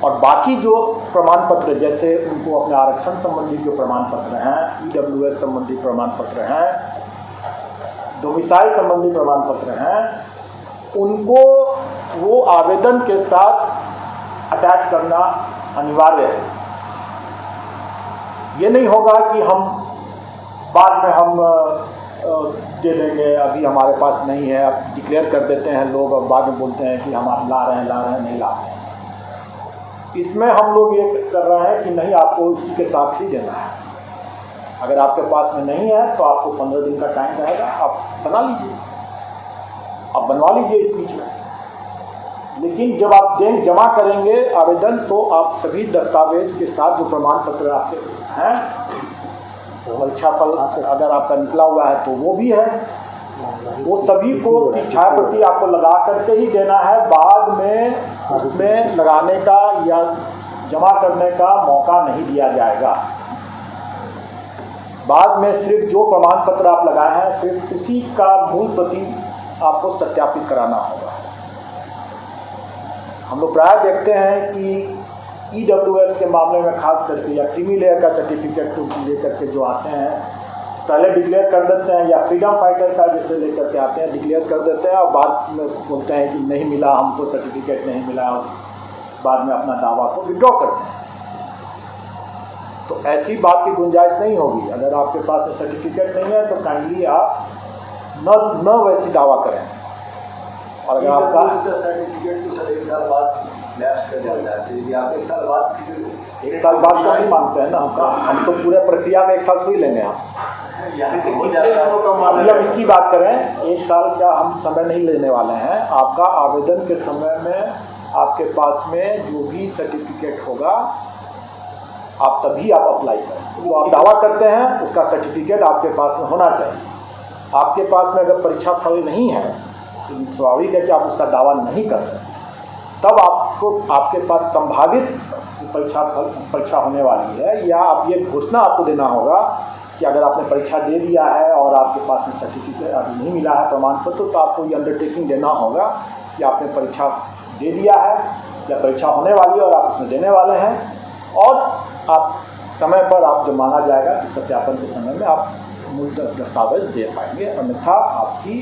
और बाकी जो प्रमाण पत्र, जैसे उनको अपने आरक्षण संबंधी जो प्रमाण पत्र हैं, EWS संबंधी प्रमाण पत्र हैं, डोमिसाइल संबंधी प्रमाण पत्र हैं, उनको वो आवेदन के साथ अटैच करना अनिवार्य है। ये नहीं होगा कि हम बाद में हम दे देंगे, अभी हमारे पास नहीं है, अब डिक्लेयर कर देते हैं लोग और बाद में बोलते हैं कि हम आप ला रहे हैं नहीं ला रहे हैं। इसमें हम लोग ये कर रहे हैं कि नहीं, आपको इसी के साथ ही देना है। अगर आपके पास में नहीं है तो आपको 15 दिन का टाइम रहेगा, आप बना लीजिए, आप बनवा लीजिए इस बीच में। लेकिन जब आप जमा करेंगे आवेदन, तो आप सभी दस्तावेज के साथ जो प्रमाण पत्र आपके हैं, परीक्षा फल अगर आपका निकला हुआ है तो वो भी है, वो सभी को छाया प्रति आपको लगा करके ही देना है। बाद में उसमें लगाने का या जमा करने का मौका नहीं दिया जाएगा। बाद में सिर्फ जो प्रमाण पत्र आप लगाए हैं, सिर्फ उसी का मूल प्रति आपको सत्यापित कराना होगा। हम लोग प्राय देखते हैं कि EWS के मामले में खास करके, या क्रीमी लेयर का सर्टिफिकेट लेकर के जो आते हैं, पहले डिक्लेयर कर देते हैं, या फ्रीडम फाइटर का जैसे लेकर के आते हैं, डिक्लेयर कर देते हैं और बाद में बोलते हैं कि नहीं मिला, हमको सर्टिफिकेट नहीं मिला, और बाद में अपना दावा को विड्रॉ करते हैं। तो ऐसी बात की गुंजाइश नहीं होगी। अगर आपके पास में सर्टिफिकेट नहीं है तो काइंडली आप न वैसी दावा करें। और अगर आपका सर्टिफिकेट तो सर 1 साल बाद लैप्स कर जाता है, यदि आप 1 साल बाद का नहीं मानते हैं ना, हम तो पूरे प्रक्रिया में 1 साल थोड़ी लेंगे। आप मतलब इसकी बात करें, 1 साल का हम समय नहीं लेने वाले हैं। आपका आवेदन के समय में आपके पास में जो भी सर्टिफिकेट होगा, आप तभी आप अप्लाई करें। जो आप दावा करते हैं उसका सर्टिफिकेट आपके पास में होना चाहिए। आपके पास में अगर परीक्षा फल नहीं है तो स्वाभाविक है कि आप उसका दावा नहीं कर सकते। तब आपको आपके पास संभावित परीक्षा होने वाली है, या आप ये घोषणा आपको देना होगा कि अगर आपने परीक्षा दे दिया है और आपके पास में सर्टिफिकेट अभी नहीं मिला है, प्रमाण पत्र, तो आपको ये अंडरटेकिंग देना होगा कि आपने परीक्षा दे दिया है या परीक्षा होने वाली है और आप उसमें देने वाले हैं, और आप समय पर आप जो माना जाएगा कि सत्यापन के समय में आप मूल दस्तावेज दे पाएंगे, अन्यथा आपकी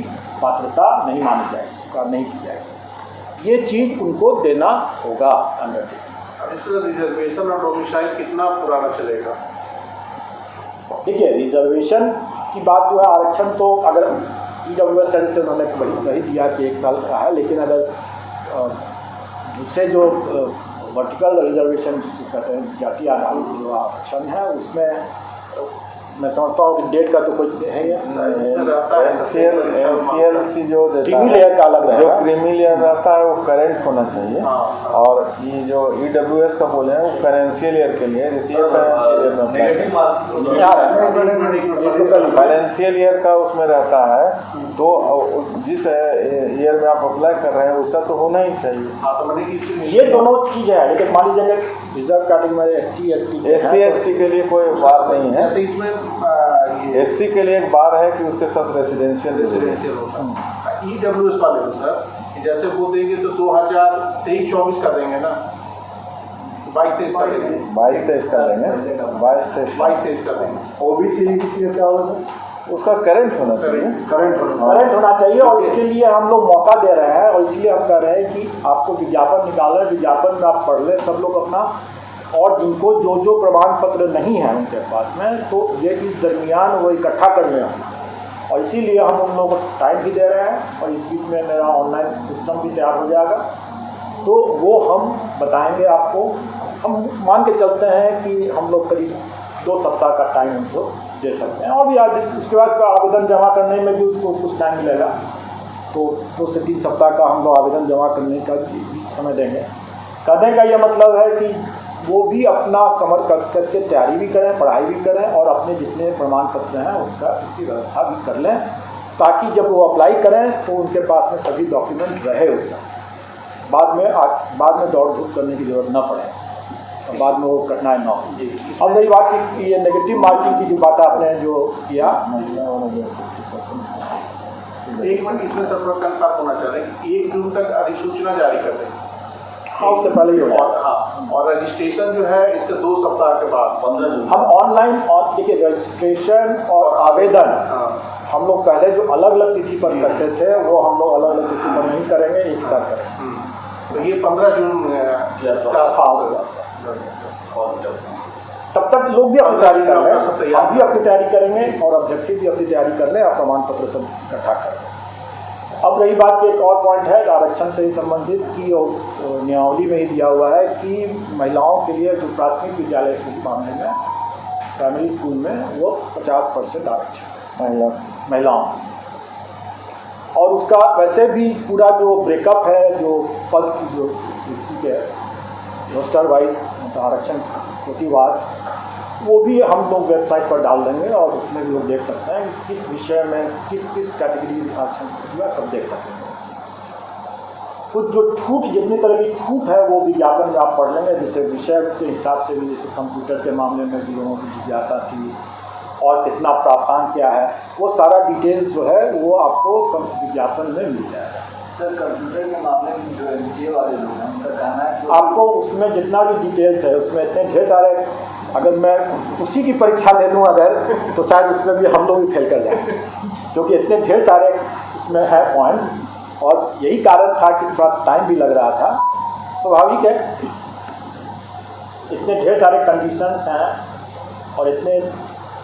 पात्रता नहीं मानी जाएगी, स्वीकार नहीं की जाएगी। ये चीज़ उनको देना होगा अंडरटेकिंग। इसका रिजर्वेशन और डोमिसाइल कितना पुराना चलेगा? देखिए, रिजर्वेशन की बात जो है, आरक्षण तो अगर EWS से उन्होंने वही दिया कि 1 साल का है, लेकिन अगर दूसरे जो वर्टिकल रिजर्वेशन कहते हैं, जाति आधारित जो आरक्षण है, उसमें मैं समझता हूँ कि डेट का तो कुछ है ही NCLC जो क्रीमी लेयर का अलग जो क्रीमी लेयर रहता है वो करंट होना चाहिए, और ये जो EWS का बोले हैं वो फाइनेंशियल ईयर के लिए, फाइनेंशियल ईयर का उसमें रहता है। तो जिस ईयर में आप अप्लाई कर रहे हैं उसका तो होना ही चाहिए। ये दोनों चीज़ें हैं, लेकिन मान लीजिए रिजर्व कैटेगरी में SC/ST के लिए कोई बात नहीं है। इसमें SC के लिए एक बार है कि उसके साथ रेसिडेंशियल होता है। EWS वाले को सर जैसे वो देंगे तो 2023-24 का देंगे ना, 22-23 का देंगे, 22-23 का देंगे, 22-23 का देंगे। OBC का क्या होगा? उसका करंट होना चाहिए, करंट होना चाहिए। और इसके लिए हम लोग मौका दे रहे हैं, और इसलिए हम कह रहे हैं कि आपको विज्ञापन निकालें, विज्ञापन में आप पढ़ लें सब लोग अपना, और जिनको जो प्रमाण पत्र नहीं है उनके पास में, तो ये इस दरमियान वो इकट्ठा कर लें। और इसीलिए हम उन लोगों को टाइम भी दे रहे हैं, और इस बीच में मेरा ऑनलाइन सिस्टम भी तैयार हो जाएगा, तो वो हम बताएंगे आपको। हम मान के चलते हैं कि हम लोग करीब 2 सप्ताह का टाइम उनको दे सकते हैं, और भी आज उसके बाद आवेदन जमा करने में भी उसको कुछ टाइम मिलेगा, तो 2 से 3 सप्ताह का हम लोग आवेदन जमा करने का समय देंगे। कहने का ये मतलब है कि वो भी अपना कमर कस करके तैयारी भी करें, पढ़ाई भी करें, और अपने जितने प्रमाण पत्र हैं उसका इसकी व्यवस्था भी कर लें, ताकि जब वो अप्लाई करें तो उनके पास में सभी डॉक्यूमेंट रहे उससे, बाद में दौड़ धूप करने की जरूरत न पड़े, और बाद में वो कठिनाई न हो। अब रही बात की ये नेगेटिव मार्किंग की जो बात आपने जो किया, एक मिनट, इसमें सब कंफर्म होना चाह रहे हैं कि 1 जून तक अधिसूचना जारी कर देंगे। हाँ, उससे पहले ही हो जाएगा। हाँ, और रजिस्ट्रेशन जो है इसके 2 सप्ताह के बाद 15 जून हम ऑनलाइन और देखिए रजिस्ट्रेशन और आवेदन हम लोग पहले जो अलग अलग तिथि पर करते थे वो हम लोग अलग अलग तिथि पर नहीं करेंगे, एक साथ करेंगे। तो ये 15 जून के आसपास तब तक लोग भी अपनी तैयारी कर रहे हैं, हम भी अपनी तैयारी करेंगे और अभ्यर्थी भी अपनी तैयारी कर लें और प्रमाण पत्र सब इकट्ठा कर लें। अब रही बात की एक और पॉइंट है आरक्षण से ही संबंधित कि नियमावली में ही दिया हुआ है कि महिलाओं के लिए जो प्राथमिक विद्यालय के मामले में प्राइमरी स्कूल में वो 50% आरक्षण महिलाओं, और उसका वैसे भी पूरा जो ब्रेकअप है जो पद की जो ठीक है रोस्टर वाइज आरक्षण प्रतिवाद वो भी हम लोग वेबसाइट पर डाल देंगे और उसमें भी लोग देख सकते हैं कि किस विषय में किस कैटेगरी आरक्षण प्रतिवाद सब देख सकते हैं। कुछ जो छूट जितनी तरह की छूट है वो विज्ञापन में आप पढ़ लेंगे, जैसे विषय के हिसाब से भी, जैसे कंप्यूटर के मामले में भी लोगों की जिज्ञासा थी और कितना प्रावधान क्या है वो सारा डिटेल्स जो है वो आपको विज्ञापन में मिल जाएगा। सर कंप्यूटर के मामले में जो एमसीए वाले लोग हैं उनका कहना है कि आपको उसमें जितना भी डिटेल्स है उसमें इतने ढेर सारे, अगर मैं उसी की परीक्षा ले लूँ अगर तो शायद उसमें भी हम लोग भी फेल कर जाएंगे, क्योंकि इतने ढेर सारे उसमें है पॉइंट्स और यही कारण था कि थोड़ा टाइम भी लग रहा था। स्वाभाविक है, इतने ढेर सारे कंडीशंस हैं और इतने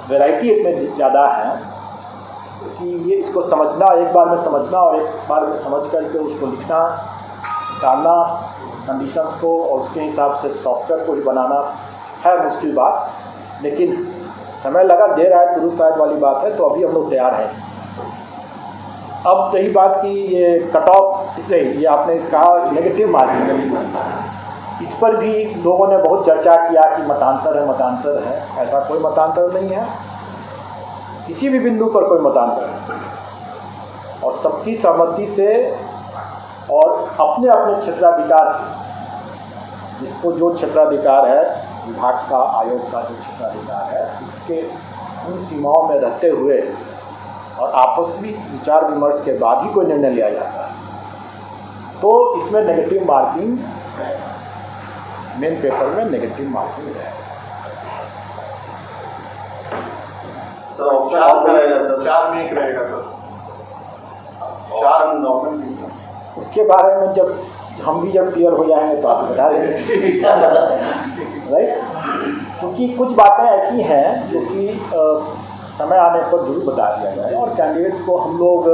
वैरायटी इतने ज़्यादा हैं कि ये इसको समझना, एक बार में समझना और एक बार में समझ करके उसको लिखना, डालना कंडीशंस को और उसके हिसाब से सॉफ्टवेयर को ही बनाना है मुश्किल बात, लेकिन समय लगा, देर आए दुरुस्त आए वाली बात है, तो अभी हम लोग तैयार हैं। अब रही बात कि ये कट ऑफ, इसलिए ये आपने कहा नेगेटिव मार्किंग, इस पर भी लोगों ने बहुत चर्चा किया कि मतांतर है, ऐसा कोई मतांतर नहीं है, किसी भी बिंदु पर कोई मतांतर नहीं, और सबकी सहमति से और अपने अपने क्षेत्राधिकार से, जिसको जो क्षेत्राधिकार है विभाग का, आयोग का जो क्षेत्राधिकार है, उसके उन सीमाओं में रहते हुए और आपस में विचार विमर्श के बाद ही कोई निर्णय लिया जाता है। तो इसमें नेगेटिव मार्किंग, मेन पेपर में नेगेटिव मार्किंग है। सर ऑप्शन आउट रहेगा सर, 4 में 1 रहेगा सर, 4 डॉक्यूमेंट। उसके बारे में जब हम भी जब क्लियर हो जाएंगे तो आप बता देंगे, राइट? क्योंकि कुछ बातें ऐसी हैं जो कि समय आने पर जरूर बता दिया जाए और कैंडिडेट्स को हम लोग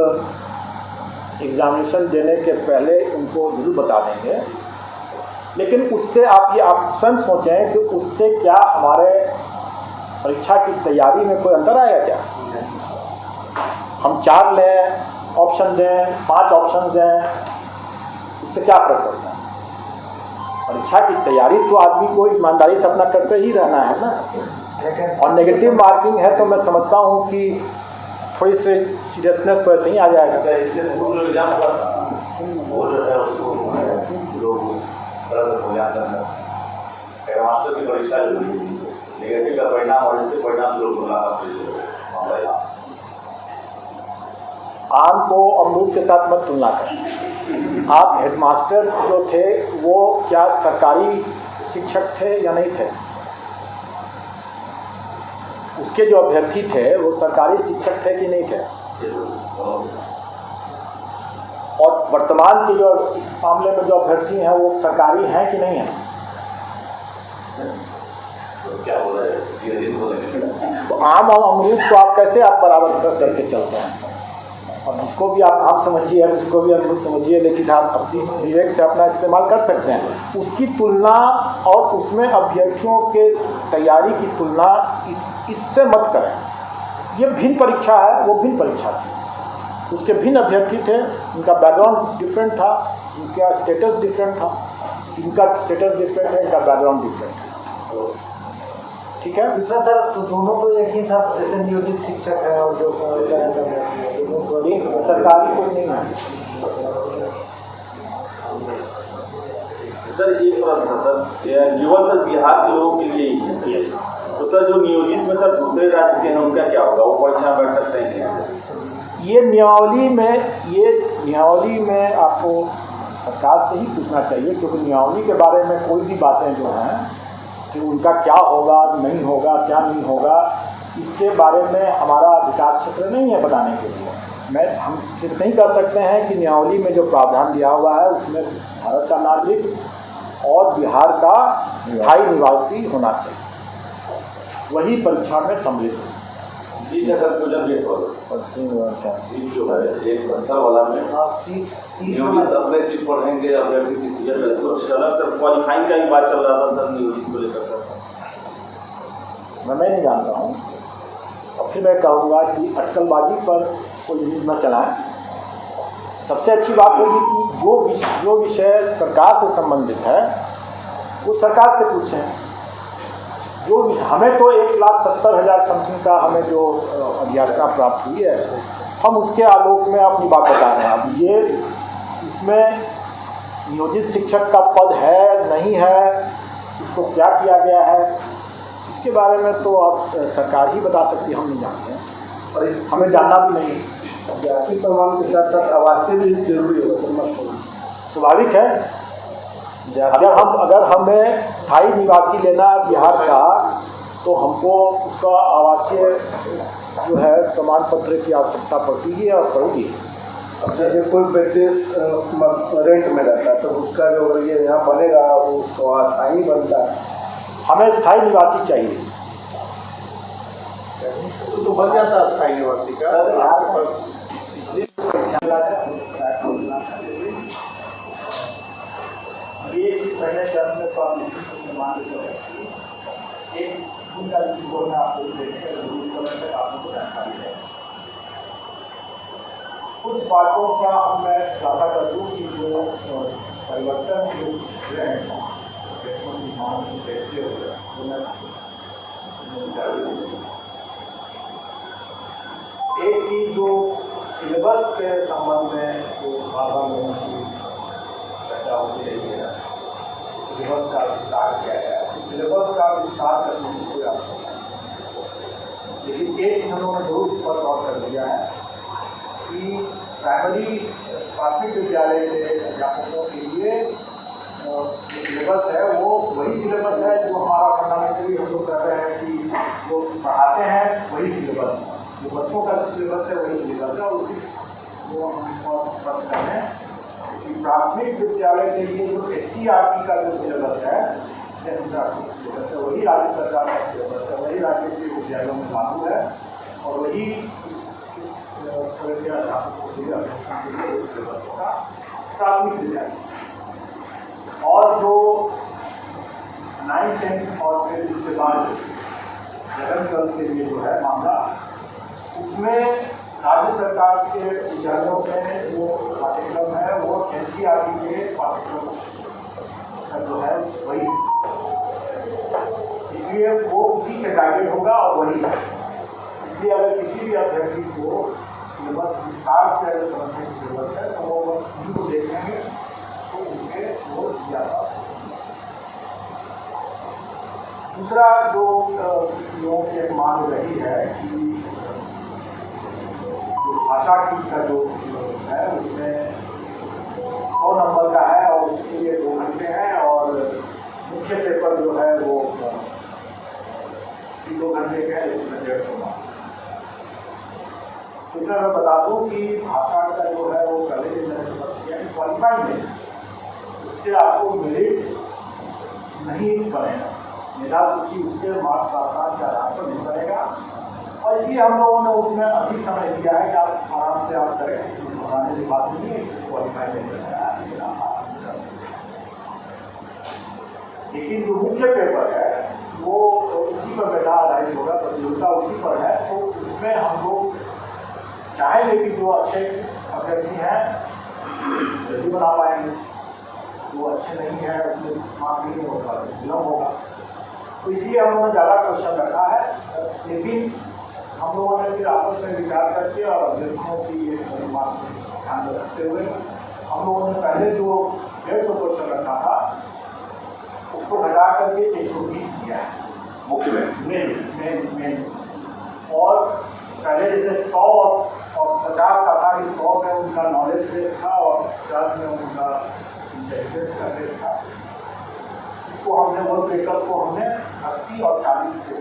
एग्जामिनेशन देने के पहले उनको जरूर बता देंगे, लेकिन उससे आप ये ऑप्शन सोचें कि उससे क्या हमारे परीक्षा की तैयारी में कोई अंतर आएगा क्या? हम 4 लें, ऑप्शन दें, 5 ऑप्शन दें, इससे क्या फर्क पड़ता है? परीक्षा की तैयारी तो आदमी को ईमानदारी से अपना करते ही रहना है ना। और नेगेटिव मार्किंग है तो मैं समझता हूँ कि थोड़ी सी सीरियसनेस तो ऐसे ही आ जाएगा। इससे पूर्व एग्जाम वो जो है उसको लोग तरह से मूल्यांकन करते, मास्टर की परीक्षा जो नेगेटिव का परिणाम और इसके परिणाम से लोग तुलना करते हैं। आम को अमरूद के साथ मत तुलना करें। आप हेडमास्टर जो थे वो क्या सरकारी शिक्षक थे या नहीं थे? उसके जो अभ्यर्थी थे वो सरकारी शिक्षक थे कि नहीं थे? और वर्तमान के जो इस मामले में जो अभ्यर्थी हैं वो सरकारी हैं कि नहीं हैं? क्या हो रहा है? तो आम और अमरूद को आप कैसे आप बराबर करके चलते हैं? और जिसको भी आप आम समझिए, जिसको भी अमरूद समझिए, लेकिन आप अपनी विवेक से अपना इस्तेमाल कर सकते हैं। उसकी तुलना और उसमें अभ्यर्थियों के तैयारी की तुलना इससे मत करें। ये भिन्न परीक्षा है, वो भिन्न परीक्षा थी, उसके भिन्न अभ्यर्थी थे, उनका बैकग्राउंड डिफरेंट था, उनका स्टेटस डिफरेंट था, इनका स्टेटस डिफरेंट है, इनका बैकग्राउंड डिफरेंट है। ठीक है, इसमें सर तो दोनों को एक ही साथ जैसे नियोजित शिक्षक है और जो सरकारी कोई नहीं है। सर एक प्रश्न था सर, युवा सर बिहार के लोगों के लिए ही है सर, तो सर जो नियोजित में सर दूसरे राज्य के हैं उनका क्या होगा, वो परीक्षा बैठ सकते हैं? ये नियमावली में आपको सरकार से ही पूछना चाहिए, क्योंकि नियमावली के बारे में कोई भी बातें जो हैं कि उनका क्या होगा नहीं होगा क्या नहीं होगा, इसके बारे में हमारा अधिकार क्षेत्र नहीं है बताने के लिए। हम सिर्फ नहीं कर सकते हैं कि नियमावली में जो प्रावधान दिया हुआ है उसमें भारत का नागरिक और बिहार का स्थायी निवासी होना चाहिए, वही परीक्षा में सम्मिलित हो। सीट है कंफ्यूजन गेट पर सीट जो है 170 वाला में नियोजित अपने सीट पढ़ेंगे, अभ्यर्थी की सीट है तो अलग से क्वालिफाइंग का ही बात चल रहा था सर, नियोजित को लेकर मैं नहीं जानता हूँ। और फिर मैं कहूँगा कि अटकलबाजी पर कोई न्यूज़ न चलाएं। सबसे अच्छी बात होगी कि जो विषय सरकार से संबंधित है वो सरकार से पूछें। जो हमें तो 1,70,000 समथिंग का हमें जो अभियाचना प्राप्त हुई है, हम उसके आलोक में अपनी बात बता रहे हैं। अब ये इसमें नियोजित शिक्षक का पद है नहीं है, इसको क्या किया गया है, इसके बारे में तो आप सरकार ही बता सकती है, हम नहीं जानते हैं और हमें जानना भी नहीं। जाति प्रमाण के साथ साथ आवासीय भी जरूरी होगा, स्वाभाविक है। अगर हमें स्थायी निवासी लेना है बिहार का, तो हमको उसका आवासीय जो है प्रमाण पत्र की आवश्यकता पड़ती है और पड़ेगी। अब जैसे कोई व्यक्ति रेंट में रहता है तो उसका जो ये यहाँ बनेगा वो अस्थायी बनता है, हमें स्थायी निवासी चाहिए तो बन जाता है अस्थायी निवासी का। ये इस पहले चरण में तो आप निश्चित मान लीजिए एक उनका दृष्टिकोण में आपको देखने जरूरी समय तक आप लोगों को जानकारी है। कुछ बातों का मैं ज्यादा कर दूँ कि जो परिवर्तन जो हुए हैं देखते हुए एक की जो सिलेबस के संबंध में जो बाबा लोगों की चर्चा होती रही है, सिलेबस का विस्तार किया गया है। सिलेबस का विस्तार करने की कोई आवश्यकता नहीं, लेकिन एक चीज उन्होंने जरूर इस पर गौर कर दिया है कि प्राथमिक विद्यालय के अध्यापकों के लिए जो सिलेबस है वो वही सिलेबस है जो हमारा फंडामेंटली हम लोग कर रहे हैं कि जो पढ़ाते हैं वही सिलेबस है, जो बच्चों का सिलेबस है वही सिलेबस है। और उसी जो हम स्पष्ट कर रहे हैं कि प्राथमिक विद्यालय के लिए जो SCRT का जो सिलेबस है वही राज्य सरकार का सिलेबस है, वही राज्य के विद्यालयों में लागू है और वही सिलेबस होगा प्राथमिक विद्यालय। और जो 9, 10 और फिर इसके बाद 11, 12 के लिए जो है मामला, उसमें राज्य सरकार के विद्यालयों में जो पाठ्यक्रम है वो SCRT के पाठ्यक्रम जो है वही, इसलिए वो उसी से गाइडेड होगा और वही है। इसलिए अगर किसी भी अभ्यर्थी को सिलेबस विस्तार से अगर समझने की जरूरत है तो वो बस उनको देखेंगे तो उनके वो ज़्यादा। दूसरा जो लोगों की एक मांग रही है कि भाषा का जो है उसमें 100 नंबर का है और उसके लिए 2 घंटे हैं और मुख्य पेपर जो है वो 2 घंटे के हैं, उसमें 150 मार्क्स। तो मैं बता दूं कि भाषा का जो है वो पहले के मैंने क्वालिफाई नहीं, उससे आपको मेरिट नहीं बनेगा, मेधा सूची उसके मार्क्स आसान के आधार पर नहीं बनेगा। और इसलिए हम लोगों ने उसमें अधिक समय दिया है कि आप आराम से आप करें, बनाने की बात नहीं है, क्वालिफाई नहीं करना है। लेकिन जो मुख्य पेपर है वो उसी पर मेधा आधारित होगा, प्रतियोगिता उसी पर है, तो उसमें हम लोग चाहेंगे कि जो अच्छे अभ्यर्थी हैं जल्दी बना पाएंगे, जो अच्छे नहीं है उसमें मार्क्स नहीं होगा, विलम्ब होगा। तो इसलिए हम लोगों ने ज़्यादा क्वेश्चन रखा है, लेकिन हम लोगों ने फिर आपस में विचार करके और अभ्यर्थियों की मार्क्स ध्यान में रखते हुए हम लोगों ने पहले जो 150 क्वेश्चन रखा था उसको घटा करके 120 किया है मुख्य में। और पहले जैसे 100 और 50 का था कि 100 में उनका नॉलेज बेस था और 50 में उनका इंटेलिजेंस का टेस्ट था, इसको हमने वो पेपर को हमने 80 और 40 पे,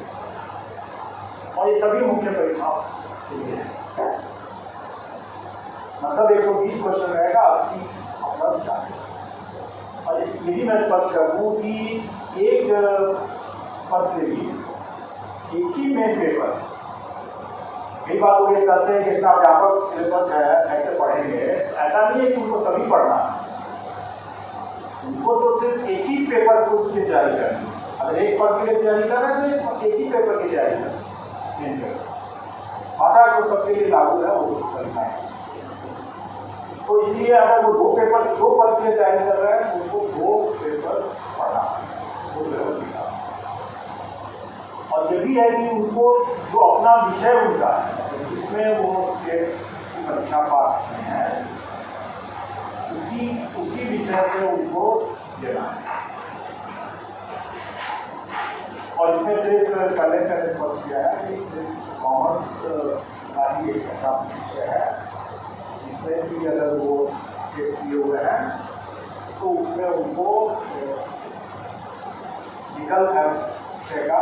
और ये सभी मुख्य परीक्षाओं के लिए है, मतलब 120 क्वेश्चन रहेगा, 80 और 40। और यदि मैं स्पष्ट कर दूँ कि एक पद के लिए एक ही मेन पेपर, कई बार लोग ये कहते हैं कि इतना व्यापक सिलेबस है कैसे पढ़ेंगे, ऐसा नहीं है कि उनको सभी पढ़ना है, उनको तो सिर्फ एक ही पेपर को उसकी तैयारी करनी है। अगर एक पद के लिए तैयारी कर रहे हैं तो एक ही पेपर की तैयारी करनी मेन पेपर, भाषा जो सबके लिए लागू है वो करना है। तो इसलिए अगर वो दो पद के लिए तैयारी कर रहे हैं तो उनको 2 पेपर पढ़ना है, 2 पेपर लिखना। और ये भी है कि उनको जो अपना विषय उनका है जिसमें वो स्टेट की परीक्षा पास किए हैं उसी विषय से उनको देना है। और इसमें सिर्फ कलेक्टर ने स्पष्ट किया है कि सिर्फ कॉमर्स का ही एक ऐसा विषय है जिसमें भी अगर वो चेक किए हुए हैं तो उसमें उनको विकल्प है विषय का,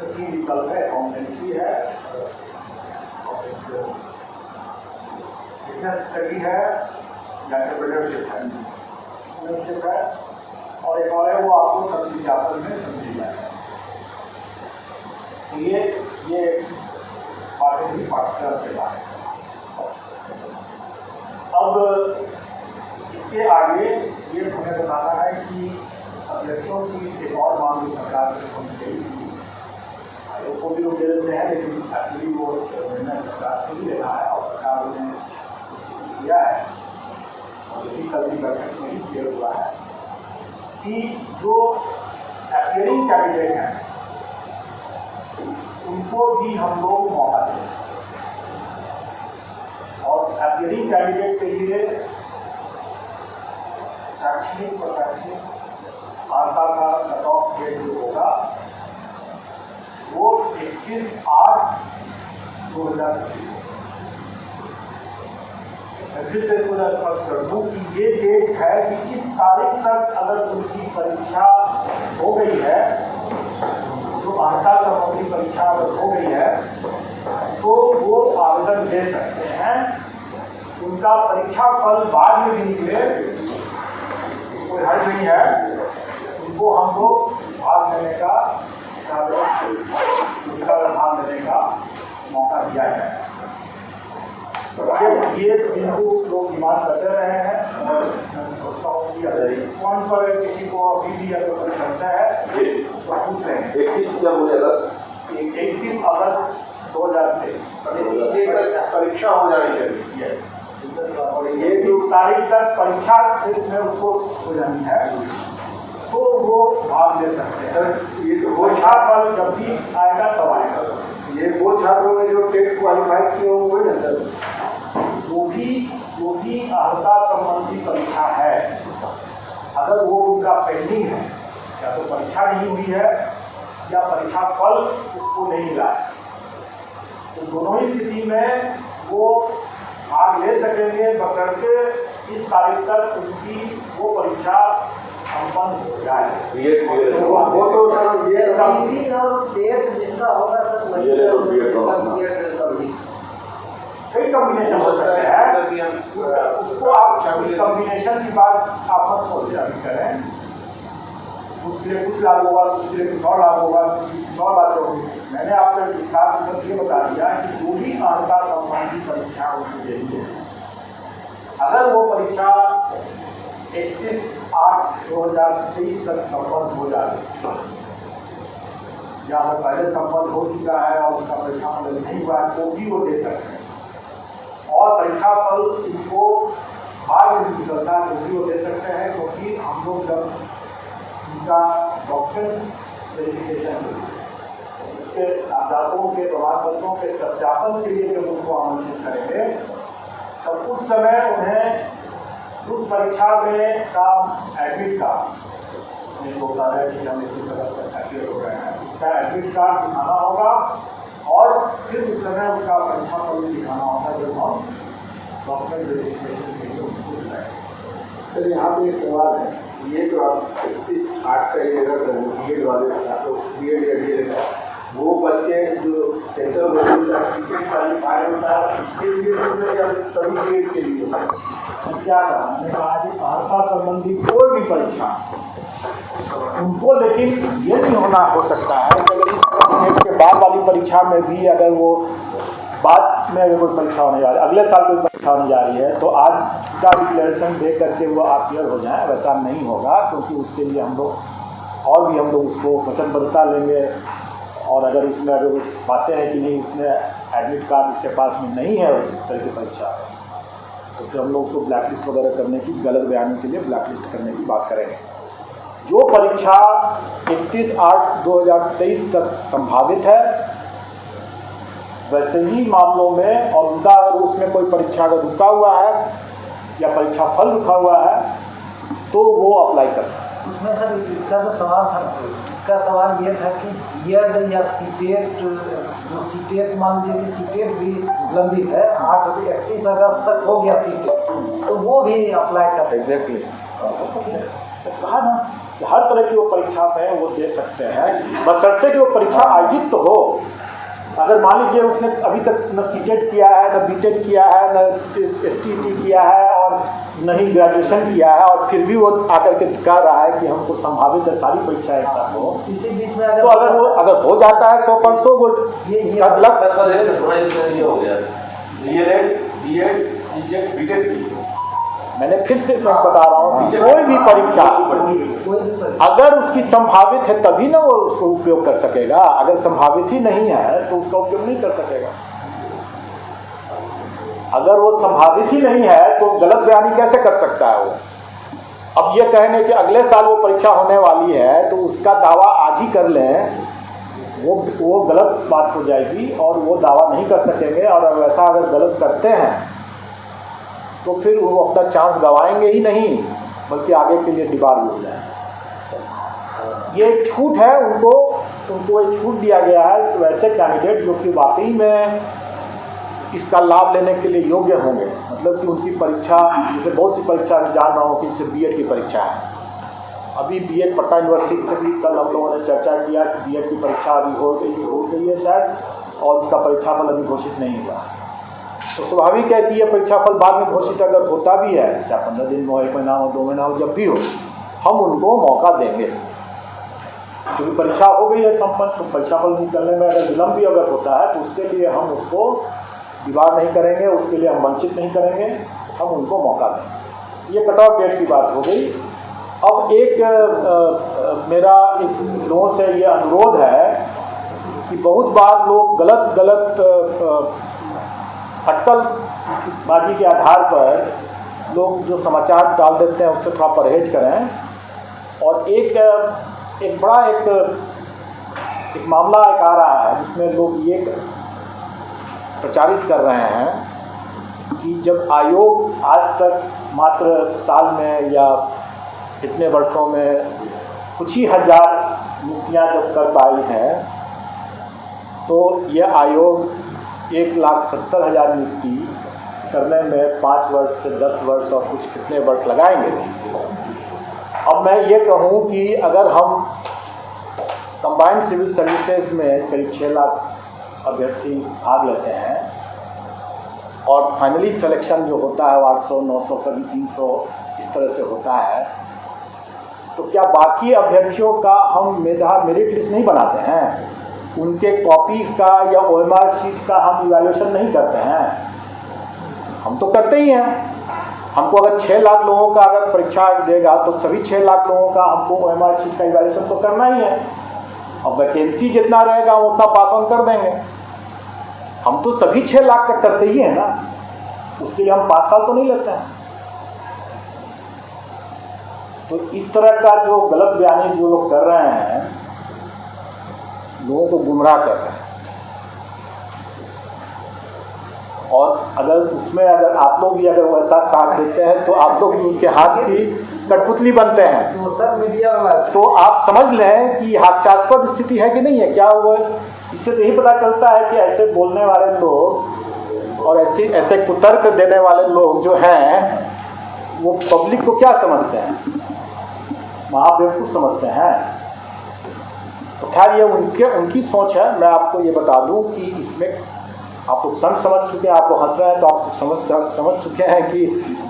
तीन विकल्प है, अकाउंटेंसी है, बिजनेस स्टडी है या एंटरप्रेन्योरशिप है, और एक और है वो आपको सब विज्ञापन में समझी जाएगा। ये पाठ्यक्रम के बारे में। अब इसके आगे ये हमें बताना है कि अभ्यर्थियों की एक और मांग सरकार से होनी चाहिए, को भी लोग दे देते हैं, लेकिन एक्चुअली वो निर्णय सरकार को भी लेना है और सरकार ने किया है और यही कल की बैठक में ही क्लियर हुआ है कि जो एक्सपीरियंस कैंडिडेट हैं उनको भी हम लोग मौका दें, और एक्सपीरियंस कैंडिडेट के लिए शैक्षणिक प्रशैक्षणिक आस्था का कट ऑफ डेट जो होगा वो 21/8/2023 को स्पष्ट कर दूँ कि ये डेट है कि इस तारीख तक अगर उनकी परीक्षा हो गई है, जो अर्हता संबंधी परीक्षा अगर हो गई है तो वो आवेदन दे सकते हैं। उनका परीक्षा फल बाद में भी निकले कोई हर्ज नहीं है, उनको हम लोग भाग लेने का भाग लेने का मौका दिया है। ये जिनको लोग डिमांड करते रहे हैं, मैं सोचता हूँ कि अगर कौन पर किसी को अभी भी अगर कोई संशय है तो पूछ रहे हैं। 21 अगस्त 2023 परीक्षा हो जानी चाहिए। और ये जो तारीख तक परीक्षा सिर्फ में उसको हो जानी है तो वो भाग ले सकते हैं। ये तो वो छात्र जब भी आएगा तब आएगा। ये वो छात्रों ने जो टेट क्वालिफाई किए होंगे ना सर, जो भी अर्हता संबंधी परीक्षा है, अगर वो उनका पेंडिंग है, या तो परीक्षा नहीं हुई है या परीक्षा फल उसको नहीं मिला है, तो दोनों ही स्थिति में वो भाग ले सकेंगे बशर्ते इस तारीख तक उनकी वो परीक्षा संपन्न हो जाए। वो तो ये सब डेट जिसका होगा सर कई कॉम्बिनेशन हो सकते हैं, उसको आप इस कॉम्बिनेशन की बात आप मत सोच करें। उसके लिए कुछ लाभ होगा, उसके लिए कुछ और लाभ होगा, कुछ और बातें होगी। मैंने आपको विस्तार से ये बता दिया कि जो भी अर्हता संबंधी परीक्षा उनको देनी है, अगर वो परीक्षा 31/8/2023 तक संपन्न हो जाए या वो पहले संपन्न हो चुका है और उसका परीक्षा फल नहीं हुआ है तो भी वो दे सकते हैं, और परीक्षा फल इनको बाद में निकलता है तो भी वो दे सकते हैं, क्योंकि हम लोग जब उनका डॉक्यूमेंट वेरिफिकेशन उसके आधारों के प्रमाण पत्रों के सत्यापन के लिए जब उनको आमंत्रित करेंगे तब उस समय उन्हें उस परीक्षा में का एडमिट कार्ड जो होता है कि हम इसी तरह से एक्टिव हो रहे हैं, उसका एडमिट कार्ड दिखाना होगा और फिर उस समय उसका परीक्षा फल दिखाना होगा जब हम डॉक्यूमेंट वेरिफिकेशन के लिए उनको दिखाएंगे। सर यहाँ पे एक सवाल है, ये जो आप 31/8 का ये रख रहे हैं बीएड वाले आप लोग बीएड या डीएड का, वो बच्चे जो सेंट्रल गवर्नमेंट का टिकट क्वालिफाई होता है उसके लिए होता है या सभी बीएड के लिए होता है? क्या कहा मैंने कहा कि अर्हता संबंधी कोई भी परीक्षा उनको, लेकिन ये नहीं होना हो सकता है कि अगर इस सर्टिफिकेट के बाद वाली परीक्षा में भी अगर वो बाद में अगर कोई परीक्षा होने जा रही है, अगले साल कोई परीक्षा होने जा रही है, तो आज का डिक्लेरेशन दे करके वो क्लियर हो जाए, वैसा नहीं होगा। क्योंकि उसके लिए हम लोग और भी हम लोग उसको वचनबद्धता लेंगे, और अगर उसमें अगर पाते हैं कि नहीं उसमें एडमिट कार्ड उसके पास में नहीं है उस तरह की परीक्षा, तो फिर हम लोग उसको ब्लैकलिस्ट वगैरह करने की, गलत बयानी के लिए ब्लैकलिस्ट करने की बात करेंगे। जो परीक्षा 31/8/2023 तक संभावित है, वैसे ही मामलों में, और उनका अगर उसमें कोई परीक्षा अगर रुका हुआ है या परीक्षा फल रुका हुआ है तो वो अप्लाई कर सकते हैं। उसमें सर इसका जो सवाल था, इसका सवाल ये था कि बीएड या सीटेट, जो सीटेट मान लीजिए कि सीटेट भी लंबित है, 31 अगस्त तक हो गया सीटेट, तो वो भी अप्लाई कर सकते हैं। एग्जैक्टली कहा ना कि हर तरह की वो परीक्षा में वो दे सकते हैं, बशर्ते कि वो परीक्षा आयोजित तो हो। अगर मान लीजिए उसने अभी तक न सीटेट किया है, न बीटेट किया है, न एसटीटी किया है, और न ही ग्रेजुएशन किया है, और फिर भी वो आकर के कह रहा है कि हमको संभावित है सारी परीक्षा एक साथ हो, इसी बीच में तो अगर वो अगर हो जाता है 100% वो इसका लग ये हो गया बीएड सीटेट बीटेट। मैंने फिर से मैं बता रहा हूँ, कोई भी परीक्षा अगर उसकी संभावित है तभी ना वो उसको उपयोग कर सकेगा, अगर संभावित ही नहीं है तो उसका उपयोग नहीं कर सकेगा। अगर वो संभावित ही नहीं है तो गलत बयानी कैसे कर सकता है वो? अब ये कहने कि अगले साल वो परीक्षा होने वाली है तो उसका दावा आज ही कर लें, वो गलत बात हो जाएगी और वो दावा नहीं कर सकेंगे। और वैसा अगर गलत करते हैं तो फिर वो अपना चांस गंवाएंगे ही नहीं, बल्कि आगे के लिए डिबार भी हो जाए। ये एक छूट है, उनको एक छूट दिया गया है। तो ऐसे कैंडिडेट जो कि वाकई में इसका लाभ लेने के लिए योग्य होंगे, मतलब कि उनकी परीक्षा, जैसे बहुत सी परीक्षा जान रहा हूँ कि जैसे बीएड की परीक्षा है, अभी बीएड पटना यूनिवर्सिटी से भी कल हम लोगों ने चर्चा किया कि बीएड की परीक्षा अभी हो गई है शायद, और उसका परीक्षाफल अभी घोषित नहीं हुआ। तो स्वाभाविक है कि ये परीक्षाफल बाद में घोषित अगर होता भी है, चाहे 15 दिन में हो, 1 महीना हो, 2 महीना हो, जब भी हो, हम उनको मौका देंगे। क्योंकि परीक्षा हो गई है संपन्न, तो परीक्षाफल निकलने में अगर विलम्ब भी अगर होता है तो उसके लिए हम उसको दीवार नहीं करेंगे, उसके लिए हम वंचित नहीं करेंगे, हम उनको मौका देंगे। ये कट ऑफ डेट की बात हो गई। अब एक मेरा एक लोगों से ये अनुरोध है कि बहुत बार लोग गलत अटकलबाजी के आधार पर लोग जो समाचार डाल देते हैं उससे थोड़ा परहेज करें। और एक बड़ा एक मामला एक आ रहा है जिसमें लोग ये प्रचारित कर रहे हैं कि जब आयोग आज तक मात्र साल में या इतने वर्षों में कुछ ही हजार नियुक्तियाँ जब कर पाई हैं, तो यह आयोग 1,70,000 नियुक्ति करने में 5 वर्ष से 10 वर्ष और कुछ कितने वर्ष लगाएंगे। अब मैं ये कहूँ कि अगर हम कंबाइंड सिविल सर्विसेज में करीब 6 लाख अभ्यर्थी भाग लेते हैं और फाइनली सिलेक्शन जो होता है 800, 900, कभी 300 इस तरह से होता है, तो क्या बाकी अभ्यर्थियों का हम मेरिट लिस्ट नहीं बनाते हैं? उनके कॉपीज़ का या OMR शीट का हम इवैल्यूएशन नहीं करते हैं? हम तो करते ही हैं। हमको अगर 6 लाख लोगों का अगर परीक्षा देगा तो सभी 6 लाख लोगों का हमको OMR शीट का इवैल्यूएशन तो करना ही है। अब वैकेंसी जितना रहेगा हम उतना पास ऑन कर देंगे। हम तो सभी 6 लाख का करते ही हैं ना, उसके लिए हम 5 साल तो नहीं लेते हैं। तो इस तरह का जो गलत बयानी जो लोग कर रहे हैं, लोगों को गुमराह कर रहे हैं। और अगर उसमें अगर आप लोग भी अगर वैसा साथ देते हैं तो आप लोग भी उसके हाथ की कठपुतली बनते हैं। सोशल मीडिया में तो आप समझ लें कि हास्यास्पद स्थिति है कि नहीं है। क्या वो इससे तो यही पता चलता है कि ऐसे बोलने वाले लोग और ऐसे कुतर्क देने वाले लोग जो हैं वो पब्लिक को क्या समझते हैं, महाबेवकूफ़ समझते हैं। तो खैर ये उनकी सोच है। मैं आपको ये बता दूं कि इसमें आप लोग समझ चुके हैं, आप लोग हंस रहे हैं तो आप समझ चुके हैं कि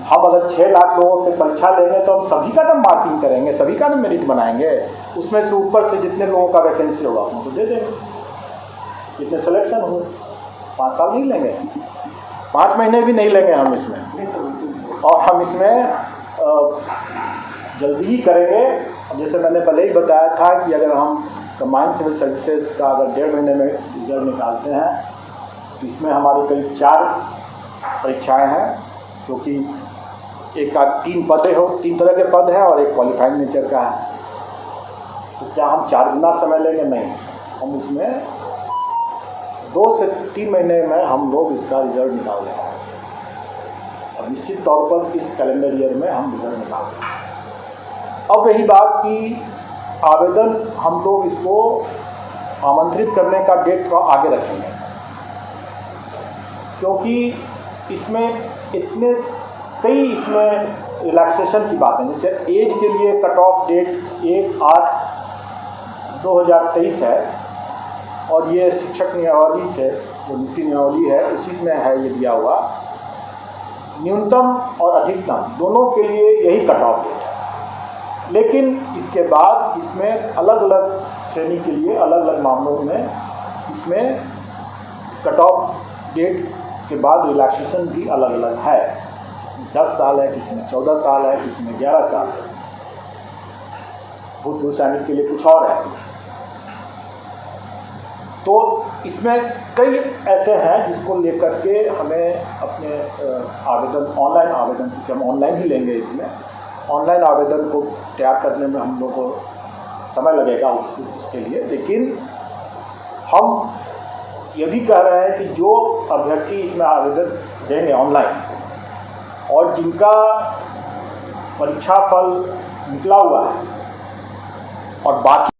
हम अगर 6 लाख लोगों से परीक्षा लेंगे तो हम सभी का नाम मार्किंग करेंगे, सभी का नाम मेरिट बनाएंगे, उसमें से ऊपर से जितने लोगों का वैकेंसी होगा उनको दे देंगे, जितने सिलेक्शन हुए। 5 साल नहीं लेंगे, 5 महीने भी नहीं लेंगे हम इसमें, और हम इसमें जल्दी ही करेंगे। जैसे मैंने पहले ही बताया था कि अगर हम कंबाइंड सिविल सर्विसेज का अगर 1.5 महीने में रिजल्ट निकालते हैं तो इसमें हमारी करीब 4 परीक्षाएं हैं, क्योंकि एक का 3 तरह के पद हैं और एक क्वालिफाइंग नेचर का है। तो क्या हम 4 गुना समय लेंगे? नहीं, हम इसमें 2 से 3 महीने में हम लोग इसका रिजल्ट निकाल देंगे, और निश्चित तौर पर इस कैलेंडर ईयर में हम रिजल्ट निकाल देंगे। अब रही बात कि आवेदन हम लोग इसको आमंत्रित करने का डेट को आगे रखेंगे, क्योंकि इसमें इतने कई इसमें रिलैक्सेशन की बातें, जैसे एज के लिए कट ऑफ डेट 1/8/2023 है, और ये शिक्षक नियमावली से जो नीति नियमावली है उसी में है ये दिया हुआ। न्यूनतम और अधिकतम दोनों के लिए यही कट ऑफ डेट है, लेकिन इसके बाद इसमें अलग अलग श्रेणी के लिए अलग अलग मामलों में इसमें कट ऑफ डेट के बाद रिलैक्सेशन भी अलग अलग है। 10 साल है, किसी में 14 साल है, किसी में 11 साल है। भूतपूर्व सैनिक के लिए कुछ और है। तो इसमें कई ऐसे हैं जिसको लेकर के हमें अपने आवेदन ऑनलाइन आवेदन, क्योंकि हम ऑनलाइन ही लेंगे, इसमें ऑनलाइन आवेदन को तैयार करने में हम लोग को समय लगेगा उसके लिए। लेकिन हम ये भी कह रहे हैं कि जो अभ्यर्थी इसमें आवेदन देंगे ऑनलाइन, और जिनका परीक्षा फल निकला हुआ है और बाकी